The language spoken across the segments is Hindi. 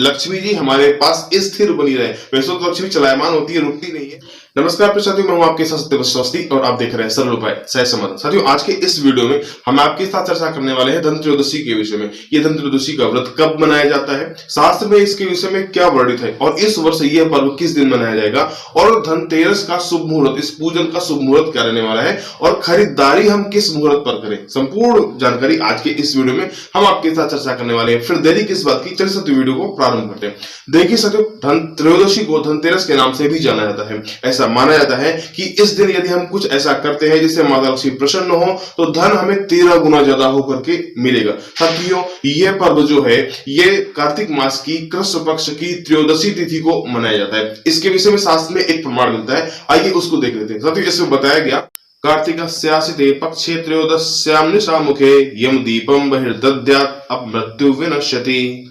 लक्ष्मी जी हमारे पास स्थिर बनी रहे। वैसे तो लक्ष्मी चलायमान होती है, रुकती नहीं है। नमस्कार प्रिय साथियों, मैं हूं आपके साथ सत्यव्रत स्वस्ति और आप देख रहे हैं सरल उपाय सहज समाधान। साथियों, आज के इस वीडियो में हम आपके साथ चर्चा करने वाले हैं धन त्रयोदशी के विषय में। ये धन त्रयोदशी का व्रत कब मनाया जाता है, शास्त्र में इसके विषय में क्या वर्णित है और इस वर्ष यह पर्व किस दिन मनाया जाएगा और धनतेरस का शुभ मुहूर्त, इस पूजन का शुभ मुहूर्त क्या रहने वाला है और खरीदारी हम किस मुहूर्त पर करें, संपूर्ण जानकारी आज के इस वीडियो में हम आपके साथ चर्चा करने वाले हैं। फिर देरी किस बात की, चलिए साथियों वीडियो को प्रारंभ करते हैं। देखिए साथियों, धन त्रयोदशी को धनतेरस के नाम से भी जाना जाता है। ऐसा माना जाता है कि इस दिन यदि हम कुछ ऐसा करते हैं जिससे माता लक्ष्मी प्रसन्न हो तो धन हमें 13 गुना ज्यादा होकर के मिलेगा। साथियों, यह पर्व जो है ये कार्तिक मास की कृष्ण पक्ष की त्रयोदशी तिथि को मनाया जाता है। इसके विषय में शास्त्र में एक प्रमाण मिलता है, आइए उसको देख लेते हैं। साथियों, इसमें बताया गया कार्तिकस्यासिते पक्षे त्रयोदश्यां निशामुखे यम दीपम बहिर्दद्यात् अपमृत्यु विनश्यति।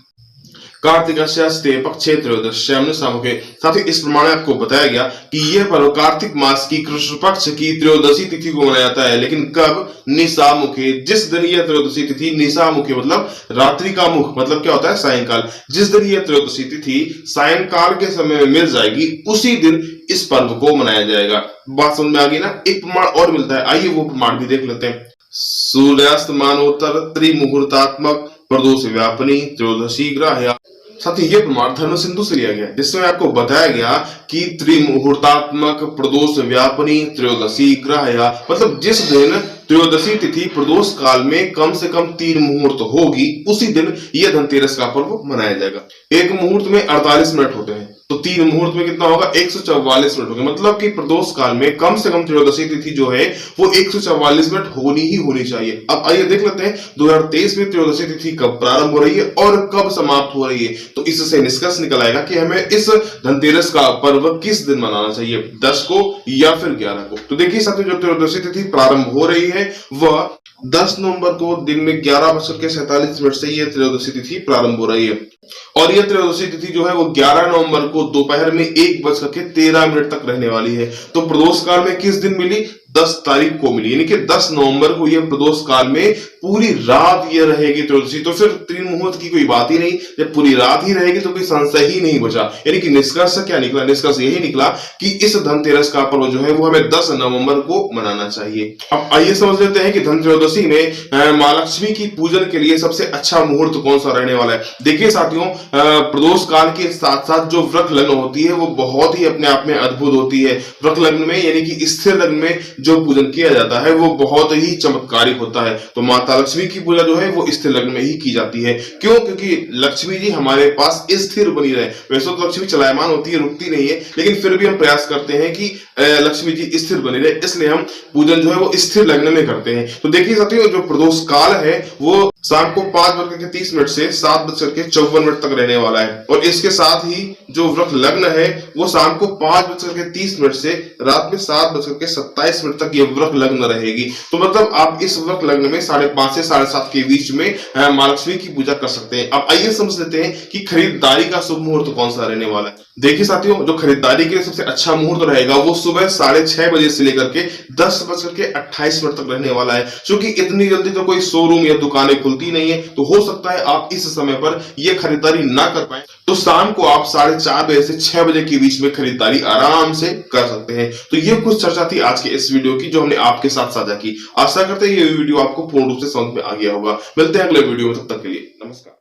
कार्तिकस्यासिते पक्षे त्रयोदश्यां निशामुखे। साथियों, इस प्रमाण में आपको बताया गया कि यह पर्व कार्तिक मास की कृष्ण पक्ष की त्रयोदशी तिथि को मनाया जाता है। लेकिन कब? निशामुखे, जिस दिन यह त्रयोदशी तिथि, निशामुखे मतलब रात्रि का मुख, मतलब क्या होता है? सायंकाल। जिस दिन यह त्रयोदशी तिथि सायंकाल के समय में मिल जाएगी, उसी दिन इस पर्व को मनाया जाएगा। बात समझ में आ गई ना? एक प्रमाण और मिलता है, आइए वो प्रमाण भी देख लेते हैं। सूर्यास्तमानोत्तर त्रिमुहूर्तात्मक प्रदोष व्यापनी त्रयोदशी ग्राह्या। साथ ही ये प्रमाण धर्म सिंधु से लिया गया, जिसमें आपको बताया गया कि त्रिमुहूर्तात्मक प्रदोष व्यापनी त्रयोदशी ग्राह्या, मतलब जिस दिन त्रयोदशी तिथि प्रदोष काल में कम से कम 3 मुहूर्त होगी, उसी दिन यह धनतेरस का पर्व मनाया जाएगा। एक मुहूर्त में 48 मिनट होते हैं, तो 3 मुहूर्त में कितना होगा? 144 मिनट होगा। मतलब कि प्रदोष काल में कम से कम त्रयोदशी तिथि जो है वो 144 मिनट होनी ही होनी चाहिए। अब आइए देख लेते हैं 2023 में त्रयोदशी तिथि कब प्रारंभ हो रही है और कब समाप्त हो रही है। तो इससे निष्कर्ष निकल आएगा कि हमें इस धनतेरस का पर्व किस दिन मनाना चाहिए, 10 को या फिर 11 को। तो देखिए साथियों, जो त्रयोदशी तिथि प्रारंभ हो रही है वह 10 नवंबर को दिन में 11:47 से यह त्रयोदशी तिथि प्रारंभ हो रही है और यह त्रयोदशी तिथि जो है वो 11 नवंबर को दोपहर में 1:13 तक रहने वाली है। तो प्रदोष काल में किस दिन मिली? 10 तारीख को मिली, यानी कि 10 नवंबर को यह प्रदोष काल में पूरी रात यह रहेगी त्रयोदशी। तो फिर 3 मुहूर्त की कोई बात ही नहीं, जब पूरी रात ही रहेगी तो कोई संशय ही नहीं बचा। यानी कि निष्कर्ष क्या निकला? निष्कर्ष यही निकला कि इस धनतेरस का पर्व जो है वो हमें 10 नवंबर को मनाना चाहिए। अब आइए समझ लेते हैं कि धन त्रयोदशी में मां लक्ष्मी की पूजन के लिए सबसे अच्छा मुहूर्त कौन सा रहने वाला है। देखिए साथियों, प्रदोष काल के साथ साथ जो वृक लग्न होती है वो बहुत ही अपने आप में अद्भुत होती है। वृक लग्न में यानी कि स्थिर लग्न में जो पूजन किया जाता है वो बहुत ही चमत्कारिक होता है। तो माता लक्ष्मी की पूजा जो है वो स्थिर लग्न में ही की जाती है। क्यों? क्योंकि लक्ष्मी जी हमारे पास स्थिर बनी रहे। वैसे तो लक्ष्मी चलायमान होती है, रुकती नहीं है, लेकिन फिर भी हम प्रयास करते हैं कि लक्ष्मी जी स्थिर बनी रहे, इसलिए हम पूजन जो है वो स्थिर लग्न में करते हैं। तो देखिए साथियों, जो प्रदोष काल है वो शाम को 5:30 से 7:54 तक रहने वाला है और इसके साथ ही जो वृक लग्न है वो शाम को 5:30 से रात में 7:27 तक ये वृक लग्न रहेगी। तो मतलब आप इस वृक लग्न में 5:30 से 7:30 के बीच में मां लक्ष्मी की पूजा कर सकते हैं। अब आइए समझ लेते हैं कि खरीदारी का शुभ मुहूर्त कौन सा रहने वाला है। देखिए साथियों, जो खरीदारी के लिए सबसे अच्छा मुहूर्त रहेगा वो सुबह 6:30 बजे से लेकर के 10:28 तक रहने वाला है। क्योंकि इतनी जल्दी तो कोई शोरूम या दुकानें खुलती नहीं है, तो हो सकता है आप इस समय पर यह खरीदारी ना कर पाए। तो शाम को आप 4:30 बजे से 6 बजे के बीच में खरीदारी आराम से कर सकते हैं। तो ये कुछ चर्चा थी आज के इस वीडियो की जो हमने आपके साथ साझा की। आशा करते हैं ये वीडियो आपको पूर्ण रूप से समझ में आ गया होगा। मिलते हैं अगले वीडियो में, तब तक के लिए नमस्कार।